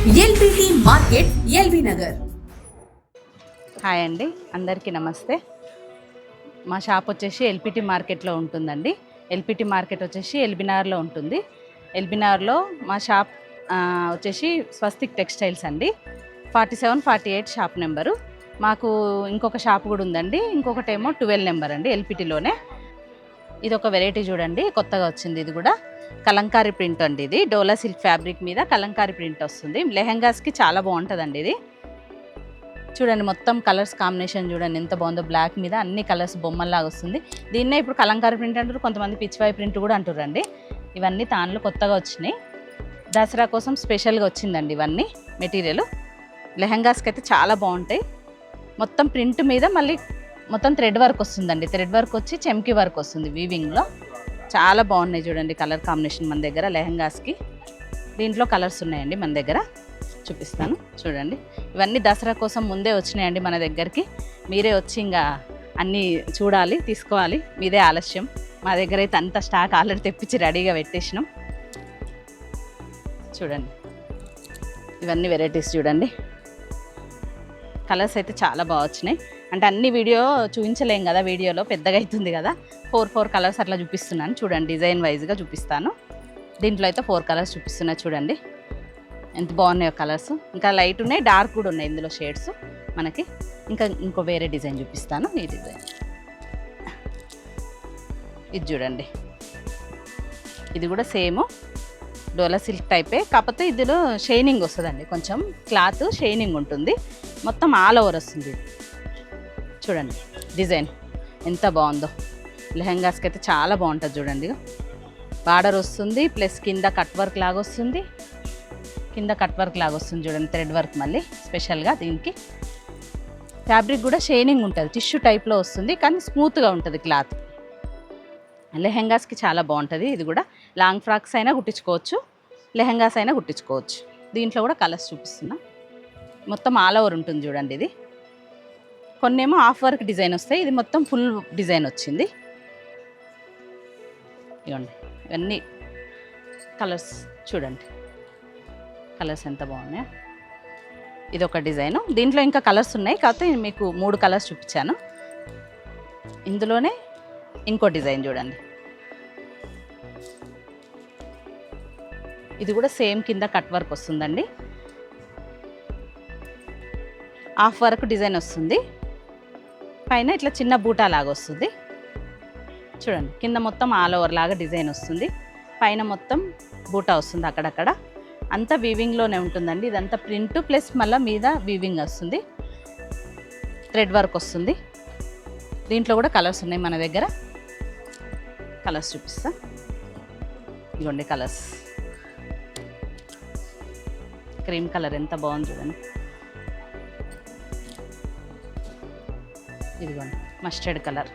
LBT market LB Nagar. Hi అండి, అందరికీ నమస్తే. మా షాప్ వచ్చేసి ఎల్పిటి మార్కెట్లో ఉంటుందండి. ఎల్పిటి మార్కెట్ వచ్చేసి ఎల్బీనగర్లో ఉంటుంది. ఎల్బీనగర్లో మా షాప్ వచ్చేసి స్వస్తిక్ టెక్స్టైల్స్ అండి. 4748 షాప్ నెంబరు. మాకు ఇంకొక షాప్ కూడా ఉందండి. ఇంకొకటేమో 12 నెంబర్ అండి, ఎల్పిటిలోనే. ఇది ఒక వెరైటీ చూడండి, కొత్తగా వచ్చింది. ఇది కూడా కలంకారీ ప్రింట్ అండి. ఇది డోలా సిల్క్ ఫ్యాబ్రిక్ మీద కలంకారీ ప్రింట్ వస్తుంది. లెహెంగాస్కి చాలా బాగుంటుందండి ఇది. చూడండి, మొత్తం కలర్స్ కాంబినేషన్ చూడండి ఎంత బాగుందో. బ్లాక్ మీద అన్ని కలర్స్ బొమ్మల్లాగా వస్తుంది. దీన్నే ఇప్పుడు కలంకారీ ప్రింట్ అంటారు, కొంతమంది పిచ్చివాయి ప్రింట్ కూడా అంటారండి. ఇవన్నీ తాన్లు కొత్తగా వచ్చినాయి, దసరా కోసం స్పెషల్గా వచ్చిందండి. ఇవన్నీ మెటీరియల్ లెహెంగాస్కి అయితే చాలా బాగుంటాయి. మొత్తం ప్రింట్ మీద మళ్ళీ మొత్తం థ్రెడ్ వర్క్ వస్తుందండి. థ్రెడ్ వర్క్ వచ్చి చెమ్కి వర్క్ వస్తుంది వీవింగ్లో. చాలా బాగున్నాయి చూడండి కలర్ కాంబినేషన్ మన దగ్గర లెహెంగాస్కి. దీంట్లో కలర్స్ ఉన్నాయండి మన దగ్గర, చూపిస్తాను చూడండి. ఇవన్నీ దసరా కోసం ముందే వచ్చినాయండి మన దగ్గరికి. మీరే వచ్చి ఇంకా అన్నీ చూడాలి, తీసుకోవాలి. మీదే ఆలస్యం. మా దగ్గర అయితే అంత స్టాక్ ఆల్రెడీ తెప్పించి రెడీగా పెట్టేసినాం. చూడండి, ఇవన్నీ వెరైటీస్ చూడండి. కలర్స్ అయితే చాలా బాగా వచ్చినాయి. అంటే అన్ని వీడియో చూపించలేం కదా, వీడియోలో పెద్దగా అవుతుంది కదా. 4 కలర్స్ అట్లా చూపిస్తున్నాను చూడండి, డిజైన్ వైజ్గా చూపిస్తాను. దీంట్లో అయితే 4 కలర్స్ చూపిస్తున్నా చూడండి, ఎంత బాగున్నాయో కలర్స్. ఇంకా లైట్ ఉన్నాయి, డార్క్ కూడా ఉన్నాయి ఇందులో షేడ్స్ మనకి. ఇంకో వేరే డిజైన్ చూపిస్తాను. ఈ డిజైన్ ఇది చూడండి, ఇది కూడా సేమ్ డోలా సిల్క్ టైపే, కాకపోతే ఇందులో షైనింగ్ వస్తుందండి. కొంచెం క్లాత్ షైనింగ్ ఉంటుంది, మొత్తం ఆల్ ఓవర్ వస్తుంది. చూడండి డిజైన్ ఎంత బాగుందో. లెహెంగాస్కి అయితే చాలా బాగుంటుంది చూడండి. బార్డర్ వస్తుంది, ప్లస్ కింద కట్ వర్క్ లాగా వస్తుంది. కింద కట్ వర్క్ లాగా వస్తుంది చూడండి, థ్రెడ్ వర్క్ మళ్ళీ స్పెషల్గా. దీనికి ఫ్యాబ్రిక్ కూడా షైనింగ్ ఉంటుంది, టిష్యూ టైప్లో వస్తుంది, కానీ స్మూత్గా ఉంటుంది క్లాత్. లెహెంగాస్కి చాలా బాగుంటుంది. ఇది కూడా లాంగ్ ఫ్రాక్స్ అయినా కుట్టించుకోవచ్చు, లెహెంగాస్ అయినా కుట్టించుకోవచ్చు. దీంట్లో కూడా కలర్స్ చూపిస్తున్నా. మొత్తం ఆల్ ఓవర్ ఉంటుంది చూడండి. ఇది కొన్నేమో హాఫ్ వర్క్ డిజైన్ వస్తాయి, ఇది మొత్తం ఫుల్ డిజైన్ వచ్చింది. ఇవ్వండి, ఇవన్నీ కలర్స్ చూడండి, కలర్స్ ఎంత బాగున్నాయో. ఇది ఒక డిజైను. దీంట్లో ఇంకా కలర్స్ ఉన్నాయి, కాకపోతే మీకు 3 కలర్స్ చూపించాను. ఇందులోనే ఇంకో డిజైన్ చూడండి. ఇది కూడా సేమ్ కింద కట్ వర్క్ వస్తుందండి, హాఫ్ వర్క్ డిజైన్ వస్తుంది. పైన ఇట్లా చిన్న బూటా లాగా వస్తుంది చూడండి. కింద మొత్తం ఆల్ ఓవర్ లాగా డిజైన్ వస్తుంది, పైన మొత్తం బూటా వస్తుంది అక్కడక్కడ. అంతా వీవింగ్లోనే ఉంటుందండి. ఇదంతా ప్రింట్ ప్లస్ మళ్ళీ మీద వీవింగ్ వస్తుంది, థ్రెడ్ వర్క్ వస్తుంది. దీంట్లో కూడా కలర్స్ ఉన్నాయి మన దగ్గర. కలర్స్ చూపిస్తా, ఇదిగోండి కలర్స్. క్రీమ్ కలర్ ఎంత బాగుంది చూడండి. ఇదిగోండి మస్టర్డ్ కలర్.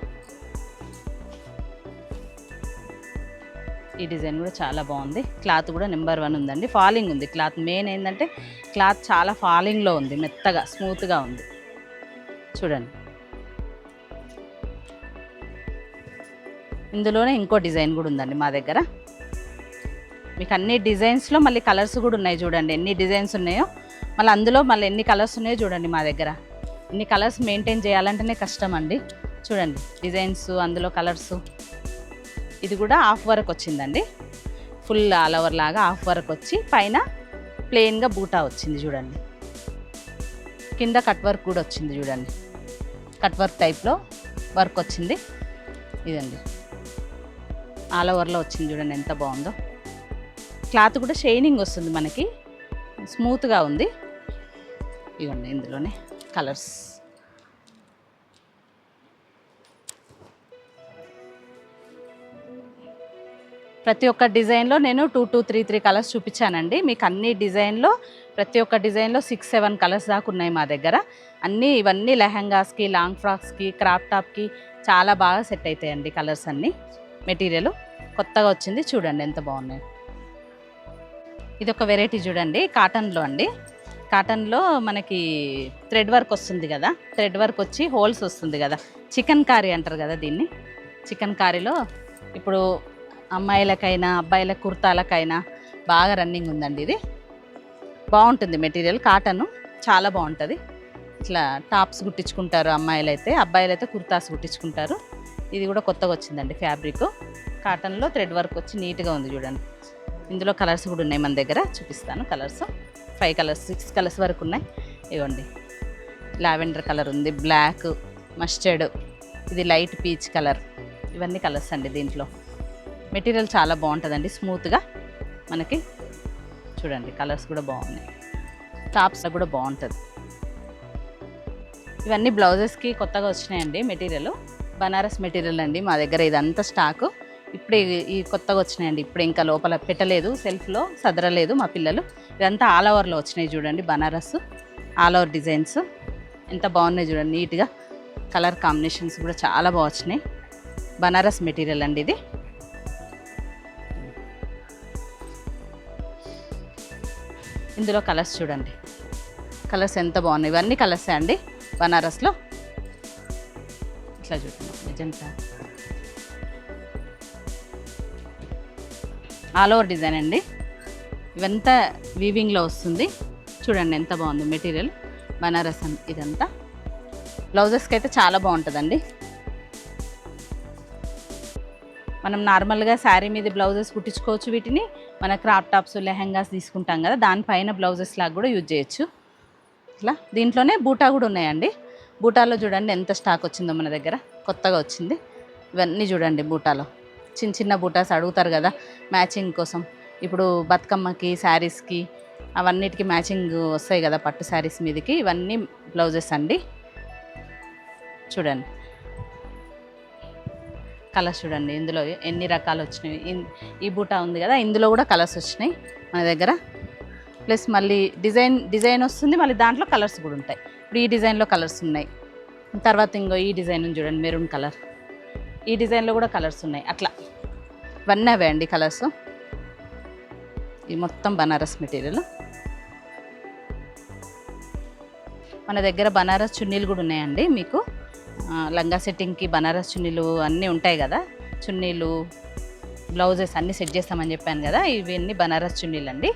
ఈ డిజైన్ కూడా చాలా బాగుంది. క్లాత్ కూడా నెంబర్ 1 ఉందండి. ఫాలింగ్ ఉంది క్లాత్. మెయిన్ ఏంటంటే క్లాత్ చాలా ఫాలింగ్లో ఉంది, మెత్తగా స్మూత్గా ఉంది చూడండి. ఇందులోనే ఇంకో డిజైన్ కూడా ఉందండి మా దగ్గర. మీకు అన్ని డిజైన్స్లో మళ్ళీ కలర్స్ కూడా ఉన్నాయి చూడండి. ఎన్ని డిజైన్స్ ఉన్నాయో మళ్ళీ అందులో మళ్ళీ ఎన్ని కలర్స్ ఉన్నాయో చూడండి మా దగ్గర. ఇన్ని కలర్స్ మెయింటైన్ చేయాలంటేనే కష్టం అండి. చూడండి డిజైన్స్, అందులో కలర్స్. ఇది కూడా హాఫ్ వర్క్ వచ్చిందండి, ఫుల్ ఆల్ ఓవర్ లాగా హాఫ్ వర్క్ వచ్చి పైన ప్లెయిన్గా బూటా వచ్చింది చూడండి. కింద కట్ వర్క్ కూడా వచ్చింది చూడండి, కట్ వర్క్ టైప్లో వర్క్ వచ్చింది. ఇదండి ఆల్ ఓవర్లో వచ్చింది చూడండి, ఎంత బాగుందో. క్లాత్ కూడా షైనింగ్ వస్తుంది మనకి, స్మూత్గా ఉంది. ఇవ్వండి ఇందులోనే కలర్స్. ప్రతి ఒక్క డిజైన్లో నేను 2, 3 కలర్స్ చూపించానండి మీకు. అన్ని డిజైన్లో ప్రతి ఒక్క డిజైన్లో 6, 7 కలర్స్ దాకా ఉన్నాయి మా దగ్గర. ఇవన్నీ లెహెంగాస్కి, లాంగ్ ఫ్రాక్స్కి, క్రాప్ టాప్కి చాలా బాగా సెట్ అవుతాయండి కలర్స్ అన్నీ. మెటీరియల్ కొత్తగా వచ్చింది చూడండి ఎంత బాగున్నాయి. ఇది ఒక వెరైటీ చూడండి, కాటన్లో అండి. కాటన్లో మనకి థ్రెడ్ వర్క్ వస్తుంది కదా, థ్రెడ్ వర్క్ వచ్చి హోల్స్ వస్తుంది కదా, చికెన్ కారీ అంటారు కదా దీన్ని. చికెన్ కారీలో ఇప్పుడు అమ్మాయిలకైనా అబ్బాయిల కుర్తాలకైనా బాగా రన్నింగ్ ఉందండి ఇది. బాగుంటుంది మెటీరియల్, కాటన్ చాలా బాగుంటుంది. ఇట్లా టాప్స్ కుట్టించుకుంటారు అమ్మాయిలు అయితే, అబ్బాయిలు అయితే కుర్తాస్ కుట్టించుకుంటారు. ఇది కూడా కొత్తగా వచ్చిందండి ఫ్యాబ్రిక్, కాటన్లో థ్రెడ్ వర్క్ వచ్చి నీట్గా ఉంది చూడండి. ఇందులో కలర్స్ కూడా ఉన్నాయి మన దగ్గర, చూపిస్తాను. కలర్స్ 5 కలర్స్ 6 కలర్స్ వరకు ఉన్నాయి. ఇవ్వండి, లావెండర్ కలర్ ఉంది, బ్లాక్, మస్టర్డ్, ఇది లైట్ పీచ్ కలర్, ఇవన్నీ కలర్స్ అండి. దీంట్లో మెటీరియల్ చాలా బాగుంటుందండి, స్మూత్గా మనకి. చూడండి కలర్స్ కూడా బాగున్నాయి, టాప్స్ కూడా బాగుంటుంది. ఇవన్నీ బ్లౌజెస్కి కొత్తగా వచ్చినాయండి మెటీరియల్, బనారస్ మెటీరియల్ అండి మా దగ్గర. ఇదంతా స్టాకు ఇప్పుడే ఈ కొత్తగా వచ్చినాయండి, ఇప్పుడు ఇంకా లోపల పెట్టలేదు, సెల్ఫ్లో సదరలేదు మా పిల్లలు. ఇదంతా ఆల్ ఓవర్లో వచ్చినాయి చూడండి, బనారస్ ఆల్ ఓవర్ డిజైన్స్ ఎంత బాగున్నాయి చూడండి, నీట్గా కలర్ కాంబినేషన్స్ కూడా చాలా బాగా వచ్చినాయి. బనారస్ మెటీరియల్ అండి ఇది. ఇందులో కలర్స్ చూడండి, కలర్స్ ఎంత బాగున్నాయి. ఇవన్నీ కలర్సే అండి బనారస్లో. ఇట్లా చూడండి, మెజంతా ఆల్ ఓవర్ డిజైన్ అండి. ఇవంతా వీవింగ్లో వస్తుంది చూడండి, ఎంత బాగుంది మెటీరియల్. బనారస్ ఇదంతా బ్లౌజెస్కి అయితే చాలా బాగుంటుందండి. మనం నార్మల్గా శారీ మీద బ్లౌజెస్ కుట్టించుకోవచ్చు, వీటిని మన క్రాప్ టాప్స్ లెహంగాస్ తీసుకుంటాం కదా, దానిపైన బ్లౌజెస్ లాగా కూడా యూజ్ చేయొచ్చు. ఇట్లా దీంట్లోనే బూటా కూడా ఉన్నాయండి. బూటాలో చూడండి ఎంత స్టాక్ వచ్చిందో మన దగ్గర, కొత్తగా వచ్చింది. ఇవన్నీ చూడండి బూటాలో, చిన్న చిన్న బూటాస్ అడుగుతారు కదా మ్యాచింగ్ కోసం. ఇప్పుడు బతుకమ్మకి, శారీస్కి, అవన్నిటికి మ్యాచింగ్ వస్తాయి కదా పట్టు శారీస్ మీదకి. ఇవన్నీ బ్లౌజెస్ అండి. చూడండి కలర్స్ చూడండి, ఇందులో ఎన్ని రకాలు వచ్చినాయి. ఈ బూటా ఉంది కదా, ఇందులో కూడా కలర్స్ వచ్చినాయి మన దగ్గర. ప్లస్ మళ్ళీ డిజైన్ వస్తుంది, మళ్ళీ దాంట్లో కలర్స్ కూడా ఉంటాయి. ఇప్పుడు ఈ డిజైన్లో కలర్స్ ఉన్నాయి, తర్వాత ఇంకో ఈ డిజైన్ చూడండి మెరూన్ కలర్, ఈ డిజైన్లో కూడా కలర్స్ ఉన్నాయి. అట్లా ఇవన్నీ అవే అండి కలర్స్. ఇది మొత్తం బనారస్ మెటీరియల్. మన దగ్గర బనారస్ చున్నీలు కూడా ఉన్నాయండి మీకు. లంగా సెట్టింగ్కి బనారస్ చున్నీలు అన్నీ ఉంటాయి కదా, చున్నీలు బ్లౌజెస్ అన్నీ సెట్ చేస్తామని చెప్పాను కదా, ఇవన్నీ బనారస్ చున్నీలు అండి.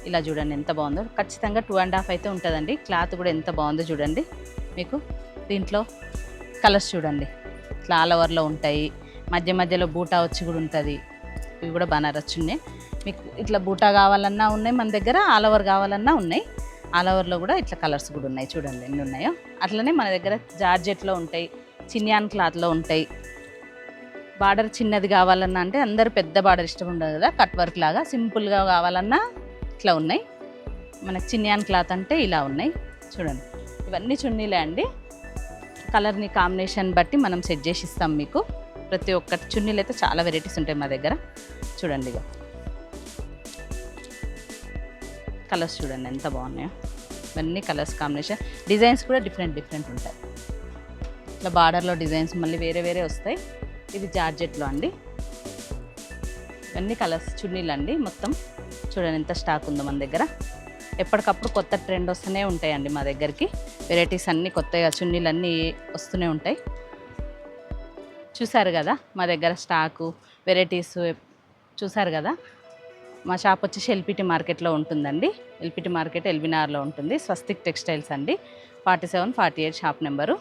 ఇలా చూడండి ఎంత బాగుందో, ఖచ్చితంగా 2.5 అయితే ఉంటుందండి. క్లాత్ కూడా ఎంత బాగుందో చూడండి మీకు. దీంట్లో కలర్స్ చూడండి, ఇట్లా ఆల్ ఓవర్లో ఉంటాయి, మధ్య మధ్యలో బూటా వచ్చి కూడా ఉంటుంది. ఇవి కూడా బనారస్ చున్నీ. మీకు ఇట్లా బూటా కావాలన్నా ఉన్నాయి మన దగ్గర, ఆల్ ఓవర్ కావాలన్నా ఉన్నాయి. ఆల్ ఓవర్లో కూడా ఇట్లా కలర్స్ కూడా ఉన్నాయి చూడండి ఎన్ని ఉన్నాయో. అట్లనే మన దగ్గర జార్జెట్లో ఉంటాయి, చినియాన్ క్లాత్లో ఉంటాయి. బార్డర్ చిన్నది కావాలన్నా, అంటే అందరూ పెద్ద బార్డర్ ఇష్టం ఉండదు కదా, కట్ వర్క్ లాగా సింపుల్గా కావాలన్నా ఇట్లా ఉన్నాయి. మనకు చినియాన్ క్లాత్ అంటే ఇలా ఉన్నాయి చూడండి. ఇవన్నీ చున్నీలే అండి, కలర్ని కాంబినేషన్ బట్టి మనం సెట్ చేసి ఇస్తాం మీకు. ప్రతి ఒక్కటి చున్నీలు అయితే చాలా వెరైటీస్ ఉంటాయి మా దగ్గర. చూడండి ఇక కలర్స్ చూడండి ఎంత బాగున్నాయో. ఇవన్నీ కలర్స్ కాంబినేషన్, డిజైన్స్ కూడా డిఫరెంట్ ఉంటాయి. ఇట్లా బార్డర్లో డిజైన్స్ మళ్ళీ వేరే వేరే వస్తాయి. ఇది జార్జెట్లో అండి. ఇవన్నీ కలర్స్ చున్నీలు అండి మొత్తం. చూడండి ఎంత స్టాక్ ఉందో మన దగ్గర. ఎప్పటికప్పుడు కొత్త ట్రెండ్ వస్తూనే ఉంటాయండి మా దగ్గరికి. వెరైటీస్ అన్నీ కొత్తగా చున్నీలు అన్నీ వస్తూనే ఉంటాయి. చూసారు కదా మా దగ్గర స్టాకు వెరైటీస్ చూసారు కదా. మా షాప్ వచ్చేసి ఎల్పిటి మార్కెట్లో ఉంటుందండి. ఎల్పిటి మార్కెట్ ఎల్బీనగర్లో ఉంటుంది. స్వస్తిక్ టెక్స్టైల్స్ అండి, 4748 షాప్ నెంబరు.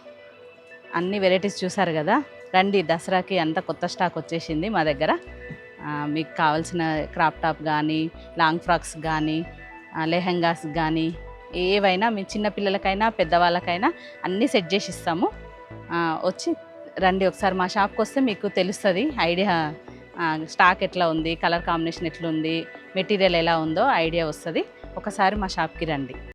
అన్ని వెరైటీస్ చూసారు కదా. రండి, దసరాకి అంత కొత్త స్టాక్ వచ్చేసింది మా దగ్గర. మీకు కావాల్సిన క్రాప్ టాప్ కానీ, లాంగ్ ఫ్రాక్స్ కానీ, లెహంగాస్ కానీ, ఏవైనా మీ చిన్నపిల్లలకైనా పెద్దవాళ్ళకైనా అన్నీ సెట్ చేసి ఇస్తాము. వచ్చి రండి ఒకసారి మా షాప్కి వస్తే మీకు తెలుస్తుంది ఐడియా, స్టాక్ ఎట్లా ఉంది, కలర్ కాంబినేషన్ ఎట్లా ఉంది, మెటీరియల్ ఎలా ఉందో ఐడియా వస్తుంది. ఒకసారి మా షాప్కి రండి.